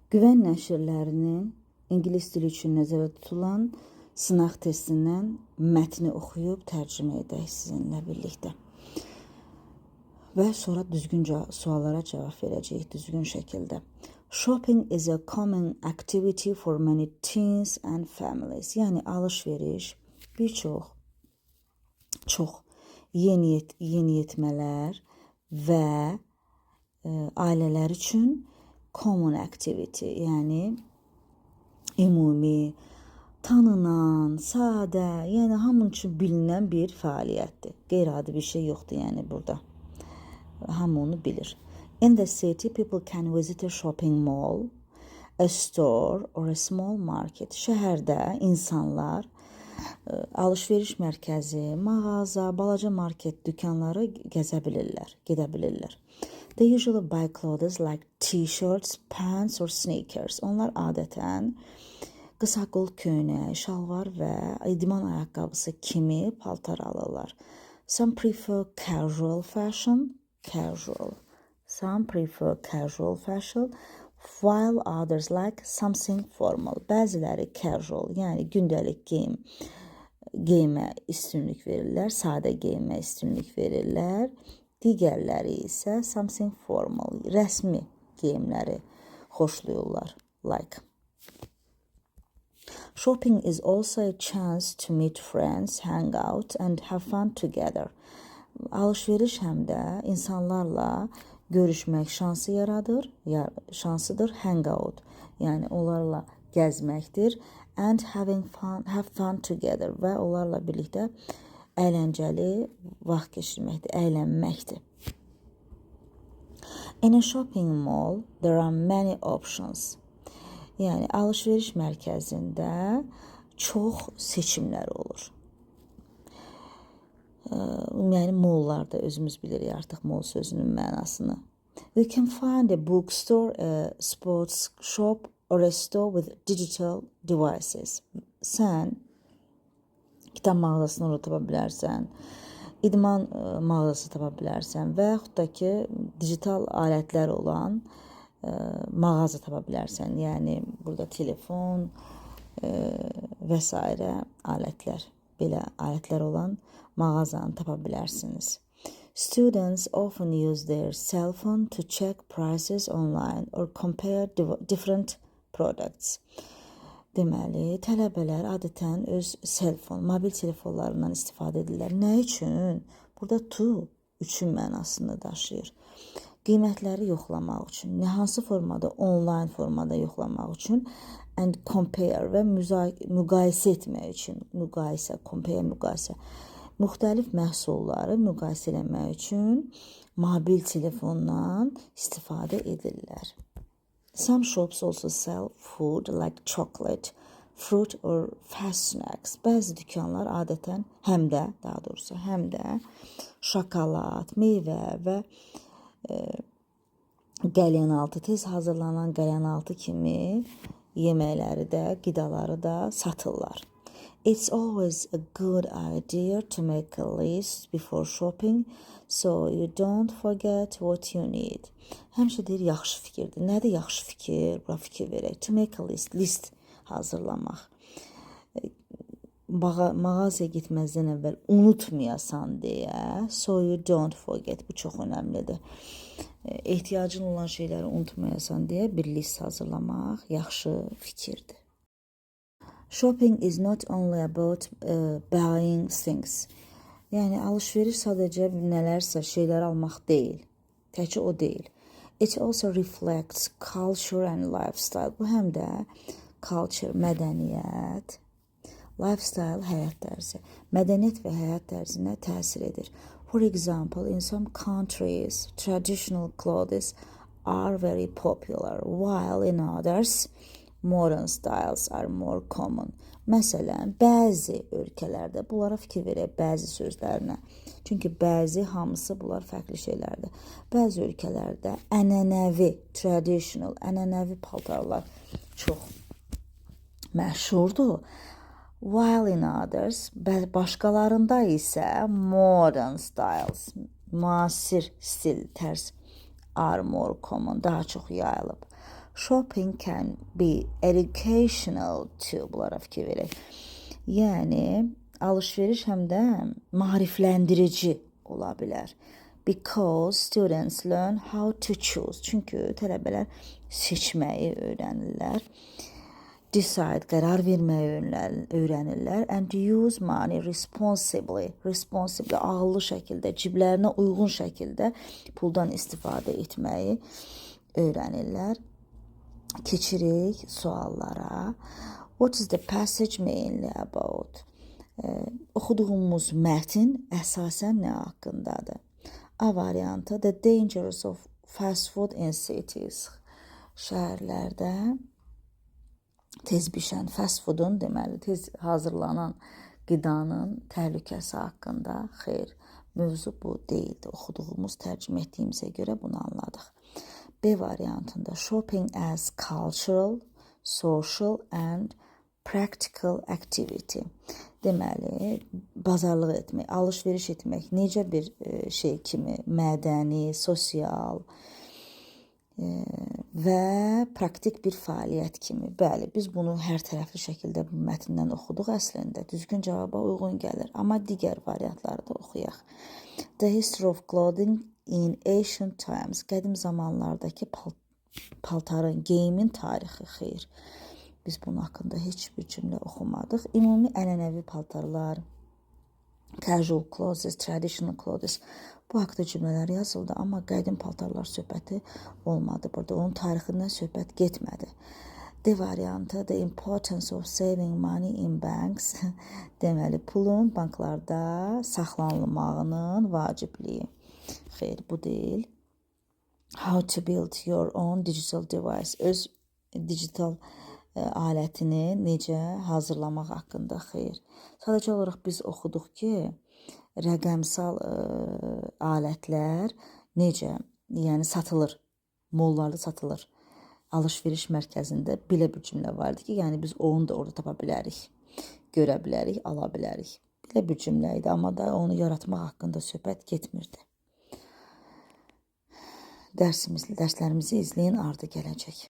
Güvən nəşrlərinin ingilis dili üçün nəzərdə tutulan sınaq testindən mətni oxuyub tərcümə edək sizinlə birlikdə. Və sonra düzgün suallara cavab verəcəyik düzgün şəkildə. Shopping is a common activity for many teens and families. Yəni alış-veriş bir çox yeniyetmələr və ailələr üçün common activity, yəni ümumi, tanınan, sadə, yəni hamının üçün bilinən bir fəaliyyətdir. Qeyri-adi bir şey yoxdur yəni burada. Hamı onu bilir. In the city, people can visit a shopping mall, a store or a small market. Şəhərdə insanlar alış-veriş mərkəzi, mağaza, balaca market dükanları gəzə bilirlər, gedə bilirlər. They usually buy clothes like t-shirts, pants or sneakers. Onlar adətən qısa qol köynək, şalvar və idman ayaqqabısı kimi paltar alırlar. Some prefer casual fashion, Some prefer casual fashion, while others like something formal. Bəziləri casual, yəni gündəlik geyimə üstünlük verirlər, sadə geyimə üstünlük verirlər. Digərləri isə something formal, rəsmi geyimləri xoşlayırlar, like. Shopping is also a chance to meet friends, hang out and have fun together. Alış-veriş həm də insanlarla görüşmək şansıdır, hang out, yəni onlarla gəzməkdir, and have fun together və onlarla birlikdə əyləncəli vaxt keçirməkdir, əylənməkdir. In a shopping mall, there are many options. Yəni alış-veriş mərkəzində çox seçimlər olur. Yəni mollarda özümüz bilirik artıq mol sözünün mənasını. We can find a bookstore, a sports shop or a store with digital devices. Sən kitab mağazasını orada tapa bilərsən, idman mağazası tapa bilərsən və yaxud da ki, digital alətlər olan mağaza tapa bilərsən. Yəni burada telefon və s. alətlər, belə alətlər olan mağazanı tapa bilərsiniz. Students often use their cell phone to check prices online or compare different products. Deməli, tələbələr adətən öz mobil telefonlarından istifadə edirlər. Nə üçün? Burada to üçün mənasını daşıyır. Qiymətləri yoxlamaq üçün, hansı formada, online formada yoxlamaq üçün, and compare və müqayisə etmək üçün, müqayisə. Müxtəlif məhsulları müqayisə etmək üçün mobil telefondan istifadə edirlər. Some shops also sell food like chocolate, fruit or fast snacks. Bəzi dükanlar adətən həm də şokolad, meyvə və qəlyanaltı, tez hazırlanan qəlyanaltı kimi yeməkləri də, qidaları da satırlar. It's always a good idea to make a list before shopping so you don't forget what you need. Həmişə deyir, yaxşı fikirdir. Nədir yaxşı fikir? Bura fikir verək. To make a list hazırlamaq. Mağazaya getməzdən əvvəl unutmayasan deyə, so you don't forget. Bu çox önəmlidir. Ehtiyacın olan şeyləri unutmayasan deyə bir list hazırlamaq yaxşı fikirdir. Shopping is not only about buying things. Yəni alış-veriş sadəcə nələrsə şeylər almaq deyil. Təkcə o deyil. It also reflects culture and lifestyle. Bu həm də culture, mədəniyyət, lifestyle, həyat tərzi. Mədəniyyət və həyat tərzinə təsir edir. For example, in some countries, traditional clothes are very popular, while in others, modern styles are more common. Məsələn, bəzi ölkələrdə, bunlara fikir verək, bəzi sözlərinə. Çünki hamısı bunlar fərqli şeylərdir. Bəzi ölkələrdə ənənəvi paltarlar çox məşhurdur. While in others, başqalarında isə modern styles, müasir stil, tərz, are more common, daha çox yayılıb. Shopping can be educational too. Bunlara fikir verək. Yəni alış-veriş həm də maarifləndirici ola bilər. Because students learn how to choose. Çünki tələbələr seçməyi öyrənirlər. Decide, qərar verməyi öyrənirlər. And use money responsibly. Responsibly, ağıllı şəkildə, ciblərinə uyğun şəkildə puldan istifadə etməyi öyrənirlər. Keçirik suallara. What is the passage mainly about? Oxuduğumuz mətn əsasən nə haqqındadır? A variantı, the dangers of fast food in cities. Şəhərlərdə tez bişən fast foodun, deməli, tez hazırlanan qidanın təhlükəsi haqqında. Xeyr, mövzu bu deyildi. Oxuduğumuz, tərcümə etdiyimizə görə bunu anladıq. B variantında shopping as cultural, social and practical activity. Deməli, bazarlıq etmək, alış-veriş etmək necə bir şey kimi, mədəni, sosial və praktik bir fəaliyyət kimi. Bəli, biz bunu hər tərəfli şəkildə bu mətndən oxuduq əslində. Düzgün cavaba uyğun gəlir. Amma digər variantları da oxuyaq. The history of clothing in ancient times. Qədim zamanlardakı paltarın, geyimin tarixi. Xeyr. Biz bunun haqqında heç bir cümlə oxumadıq. Ümumi ənənəvi paltarlar, casual clothes, traditional clothes. Bu haqda cümlələr yazıldı, amma qədim paltarlar söhbəti olmadı burada. Onun tarixindən söhbət getmədi. D variantı, the importance of saving money in banks. Deməli, pulun banklarda saxlanılmağının vacibliyi. Xeyr, bu deyil. How to build your own digital device. Öz digital alətini necə hazırlamaq haqqında. Xeyr. Sadəcə olaraq biz oxuduq ki, rəqəmsal alətlər necə, yəni satılır, mollarda satılır. Alış-veriş mərkəzində belə bir cümlə vardı ki, yəni biz onu da orada tapa bilərik, görə bilərik, ala bilərik. Belə bir cümlə idi, amma da onu yaratmaq haqqında söhbət getmirdi. Dərslərimizi izləyin, ardı gələcək.